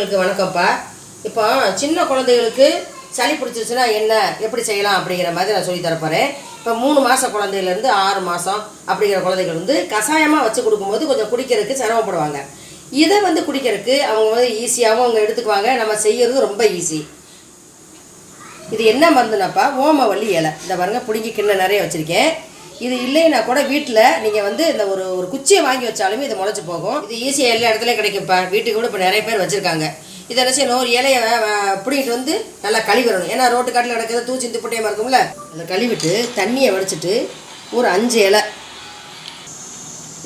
நண்பர்களுக்கு வணக்கம்ப்பா. இப்போ சின்ன குழந்தைகளுக்கு சளி பிடிச்சிருச்சுன்னா என்ன எப்படி செய்யலாம் அப்படிங்கிற மாதிரி நான் சொல்லி தரப்போகிறேன். இப்போ 3 மாத குழந்தையிலேருந்து 6 மாதம் அப்படிங்கிற குழந்தைகள் கஷாயமாக வச்சு கொடுக்கும்போது கொஞ்சம் குடிக்கிறதுக்கு சிரமப்படுவாங்க. இதை குடிக்கிறதுக்கு அவங்க ஈஸியாகவும் அவங்க எடுத்துக்குவாங்க. நம்ம செய்கிறது ரொம்ப ஈஸி. இது என்ன மருந்துனாப்பா, ஓமவல்லி இலை. இந்த பாருங்க, பிடுங்கி கிண்ண நிறைய வச்சுருக்கேன். இது இல்லைன்னா கூட வீட்டில் நீங்கள் இந்த ஒரு குச்சியை வாங்கி வச்சாலுமே இது முளைச்சி போகும். இது ஈஸியாக எல்லா இடத்துலையும் கிடைக்கும்ப்பா. வீட்டுக்கு கூட இப்போ நிறைய பேர் வச்சுருக்காங்க. இதை என்ன செய்யணும், ஒரு இலையை பிடிங்கிட்டு நல்லா கழுவிடணும். ஏன்னா ரோட்டு காட்டில் கிடக்கிறது தூச்சி துப்பட்டையமாக இருக்கும்ல. அதை கழுவிட்டு தண்ணியை வடிச்சிட்டு ஒரு 5 இலை,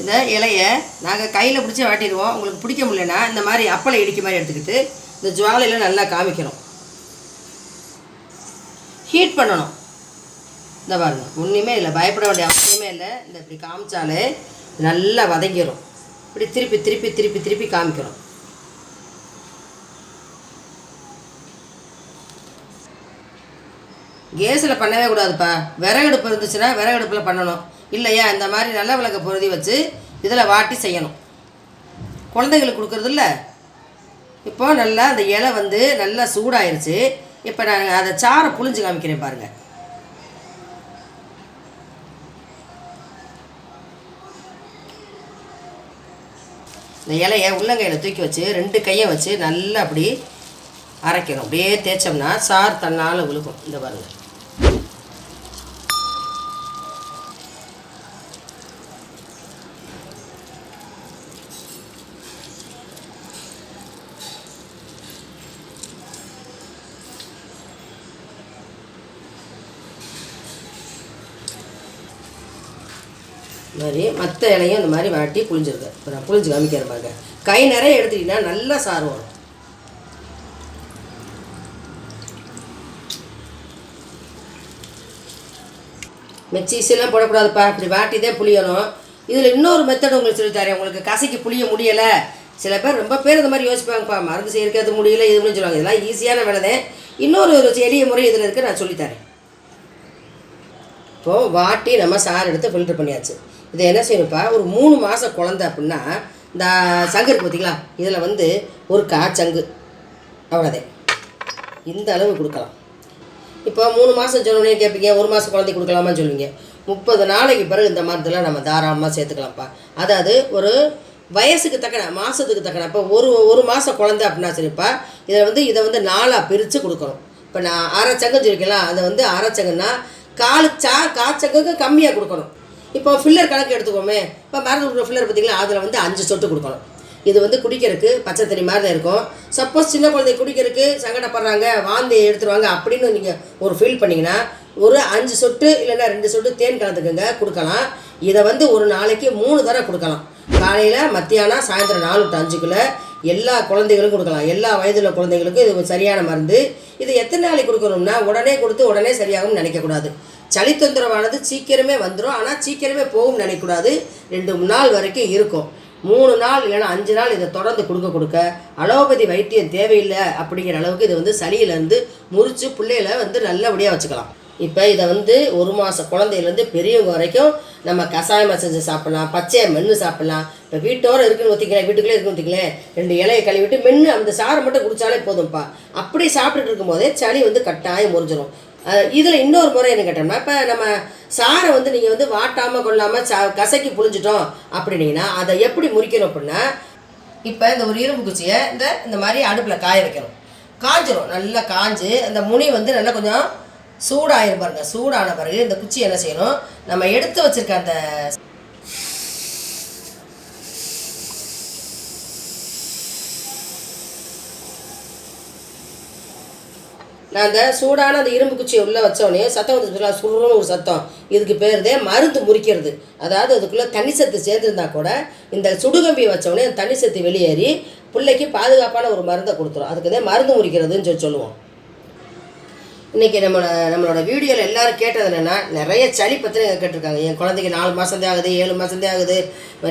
இந்த இலையை நாங்கள் கையில் பிடிச்சி வாட்டிடுவோம். உங்களுக்கு பிடிக்க முடியலன்னா இந்த மாதிரி அப்பளை இடிக்க மாதிரி எடுத்துக்கிட்டு இந்த ஜுவாலையில் நல்லா காமிக்கணும். ஹீட் பண்ணணும். இந்த பாருங்க, ஒன்றுமே இல்லை, பயப்பட வேண்டிய அவசியமே இல்லை. இந்த இப்படி காமிச்சாலே நல்லா வதங்கிடும். இப்படி திருப்பி திருப்பி திருப்பி திருப்பி காமிக்கிறோம். கேஸில் பண்ணவே கூடாதுப்பா. விறகடுப்பு இருந்துச்சுன்னா விறகடுப்பில் பண்ணணும். இல்லையா இந்த மாதிரி நல்ல விளக்க பொருதி வச்சு இதில் வாட்டி செய்யணும். குழந்தைகளுக்கு கொடுக்குறது இல்லை. இப்போ நல்லா அந்த இலை நல்லா சூடாயிருச்சு. இப்போ நான் அதை சாரை புழிஞ்சு காமிக்கிறேன் பாருங்கள். இந்த இலையை உள்ளங்கையில் தூக்கி வச்சு 2 கையை வச்சு நல்லா அப்படி அரைக்கணும். அப்படியே தேய்ச்சோம்னா சார் தன்னால் விழுகும். இந்த பாருங்கள். இந்த மாதிரி மற்ற இலையும் இந்த மாதிரி வாட்டி புளிஞ்சிருக்கு. இப்போ நான் புளிஞ்சு காமிக்கிறேன் பாருங்க. கை நிறைய எடுத்துக்கிட்டீங்கன்னா நல்லா சாறு வரும். மிக்சிலாம் போடக்கூடாதுப்பா. இப்படி வாட்டி தான் புளியணும். இதில் இன்னொரு மெத்தட் உங்களுக்கு சொல்லித்தரேன். உங்களுக்கு கசக்கி புளிய முடியலை, சில பேர் ரொம்ப பேர் இந்த மாதிரி யோசிப்பாங்கப்பா, மருந்து செய்யறது முடியல இதுன்னு சொல்லுவாங்க. இதெல்லாம் ஈஸியான வேலை தான். இன்னொரு எளிய முறை இதில் இருக்குது, நான் சொல்லித்தரேன். இப்போது வாட்டி நம்ம சாறு எடுத்து ஃபில்டர் பண்ணியாச்சு. இதை என்ன செய்யணும்ப்பா, ஒரு 3 மாத குழந்தை அப்படின்னா இந்த சங்கு இருக்குது பார்த்தீங்களா, இதில் ஒரு காச்சங்கு அவ்வளோதே, இந்த அளவு கொடுக்கலாம். இப்போ 3 மாதம் சொன்னோன்னே கேட்பீங்க, 1 மாதம் குழந்தைக்கு கொடுக்கலாமான்னு சொல்லுவீங்க. 30 நாளைக்கு பிறகு இந்த மருந்தெல்லாம் நம்ம தாராளமாக சேர்த்துக்கலாம்ப்பா. அதாவது ஒரு வயசுக்கு தக்கன, மாதத்துக்கு தக்கன. இப்போ ஒரு மாதம் குழந்தை அப்படின்னா சரிப்பா, இதை இதை 4ஆக பிரித்து கொடுக்கணும். இப்போ நான் அரைச்சங்கு சொல்லிக்கலாம், அதை அரைச்சங்குன்னா காச்சங்குக்கு கம்மியாக கொடுக்கணும். இப்போ ஃபில்லர் கணக்கு எடுத்துக்கோமே. இப்போ மருந்து கொடுக்குற ஃபில்லர் பார்த்திங்களா, அதில் 5 சொட்டு கொடுக்கணும். இது குடிக்கிறதுக்கு பச்சை தண்ணி மாதிரி தான் இருக்கும். சப்போஸ் சின்ன குழந்தை குடிக்கிறதுக்கு சங்கடப்படுறாங்க, வாந்தி எடுத்துருவாங்க அப்படின்னு நீங்கள் ஒரு ஃபீல் பண்ணிங்கன்னா ஒரு 5 சொட்டு இல்லைன்னா 2 சொட்டு தேன் கலந்துக்குங்க, கொடுக்கலாம். இதை ஒரு நாளைக்கு 3 தடவை கொடுக்கலாம். காலையில், மத்தியானம், சாயந்தரம் 4 to 5க்குள்ளே எல்லா குழந்தைகளுக்கும் கொடுக்கலாம். எல்லா வயதுள்ள குழந்தைகளுக்கும் இது சரியான மருந்து. இது எத்தனை நாளைக்கு கொடுக்கணும்னா, உடனே கொடுத்து உடனே சரியாகும்னு நினைக்கக்கூடாது. சளி தொந்தரவானது சீக்கிரமே வந்துடும், ஆனால் சீக்கிரமே போகும்னு நினைக்கக்கூடாது. 2 நாள் வரைக்கும் இருக்கும். 3 நாள் இல்லைன்னா 5 நாள் இதை தொடர்ந்து கொடுக்க அலோபதி வைத்தியம் தேவையில்லை அப்படிங்கிற அளவுக்கு இது சளியிலேருந்து முறித்து பிள்ளைகளை நல்லபடியாக வச்சுக்கலாம். இப்போ இதை 1 மாத குழந்தையிலேருந்து பெரியவங்க வரைக்கும் நம்ம கஷாயமாக செஞ்சு சாப்பிட்லாம், பச்சையை மென்று சாப்பிட்லாம். இப்போ வீட்டோடு இருக்குன்னு ஊற்றிக்கலாம், வீட்டுக்குள்ளே இருக்குன்னு ஊற்றிக்கலாம், 2 இலையை கழுவிட்டு மென்று அந்த சாரை மட்டும் குடித்தாலே போதும்ப்பா. அப்படி சாப்பிட்டுட்டு இருக்கும்போதே சளி கட்டாயம் முறிஞ்சிடும். இதில் இன்னொரு முறை என்ன கேட்டோம்னா, இப்போ நம்ம சாரை நீங்கள் வாட்டாமல் கொள்ளாமல் கசக்கி புழிஞ்சிட்டோம் அப்படின்னீங்கன்னா அதை எப்படி முறிக்கணும் அப்படின்னா, இப்போ இந்த ஒரு இரும்பு குச்சியை இந்த மாதிரி அடுப்பில் காய வைக்கணும். காஞ்சிரும், நல்லா காஞ்சு அந்த முனி நல்லா கொஞ்சம் சூடாயிரும் பாருங்க. சூடான பிறகு இந்த குச்சி என்ன செய்யணும், நம்ம எடுத்து வச்சிருக்க அந்த நான் அந்த சூடான அந்த இரும்பு குச்சியை உள்ளே வச்சோடனே சத்தம் சுருன்னு ஒரு சத்தம். இதுக்கு பேர் தான் மருந்து முறிக்கிறது. அதாவது அதுக்குள்ளே தண்ணி சத்து சேர்ந்துருந்தா கூட இந்த சுடுகம்பியை வச்சோடனே அந்த தண்ணி சத்து வெளியேறி பிள்ளைக்கு பாதுகாப்பான ஒரு மருந்தை கொடுத்துரும். அதுக்கு தான் மருந்து முறிக்கிறதுன்னு சொல்லுவோம். இன்றைக்கி நம்மளோட வீடியோவில் எல்லோரும் கேட்டது என்னென்னா, நிறைய சளி பற்றி கேட்டிருக்காங்க. என் குழந்தைக்கு 4 மாதந்தே ஆகுது, 7 மாதந்தே ஆகுது,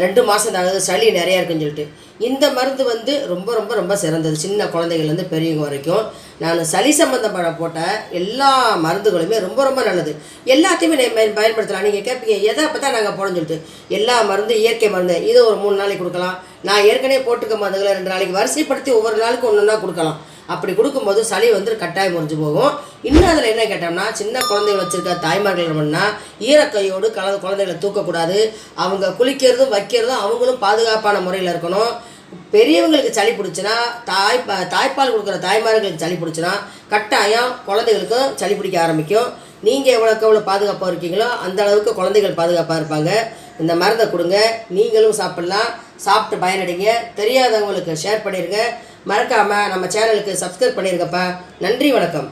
2 மாதம் ஆகுது, சளி நிறையா இருக்குன்னு சொல்லிட்டு. இந்த மருந்து வந்து ரொம்ப ரொம்ப ரொம்ப சிறந்தது. சின்ன குழந்தைகள்லேருந்து பெரியவங்க வரைக்கும் நான் சளி சம்மந்தப்பட போட்ட எல்லா மருந்துகளுமே ரொம்ப ரொம்ப நல்லது. எல்லாத்தையுமே பயன்படுத்தலாம். நீங்கள் கேட்பீங்க எதை அப்போ தான் நாங்கள் போடணும்னு சொல்லிட்டு. எல்லா மருந்து இயற்கை மருந்து இது ஒரு 3 நாளைக்கு கொடுக்கலாம். நான் ஏற்கனவே போட்டுக்க மருந்துகளை 2 நாளைக்கு வரிசைப்படுத்தி ஒவ்வொரு நாளுக்கு ஒன்று ஒன்றா கொடுக்கலாம். அப்படி கொடுக்கும்போது சளி வந்து கட்டாயம் முறிஞ்சு போகும். இன்னும் அதில் என்ன கேட்டோம்னா, சின்ன குழந்தைகள் வச்சுருக்க தாய்மார்கள் என்னன்னா, ஈரக்கையோடு குழந்தைகளை தூக்கக்கூடாது. அவங்க குளிக்கிறதும் வைக்கிறதும் அவங்களும் பாதுகாப்பான முறையில் இருக்கணும். பெரியவங்களுக்கு சளி பிடிச்சினா, தாய்ப்பால் கொடுக்குற தாய்மார்களுக்கு சளி பிடிச்சினா கட்டாயம் குழந்தைகளுக்கும் சளி பிடிக்க ஆரம்பிக்கும். நீங்கள் எவ்வளோ பாதுகாப்பாக இருக்கீங்களோ அந்த அளவுக்கு குழந்தைகள் பாதுகாப்பாக இருப்பாங்க. இந்த மருந்தை கொடுங்க, நீங்களும் சாப்பிட்லாம். சாப்பிட்டு பயனடைங்க. தெரியாதவங்களுக்கு ஷேர் பண்ணிடுங்க. மறக்காமல் நம்ம சேனலுக்கு சப்ஸ்கிரைப் பண்ணியிருக்கப்பா. நன்றி, வணக்கம்.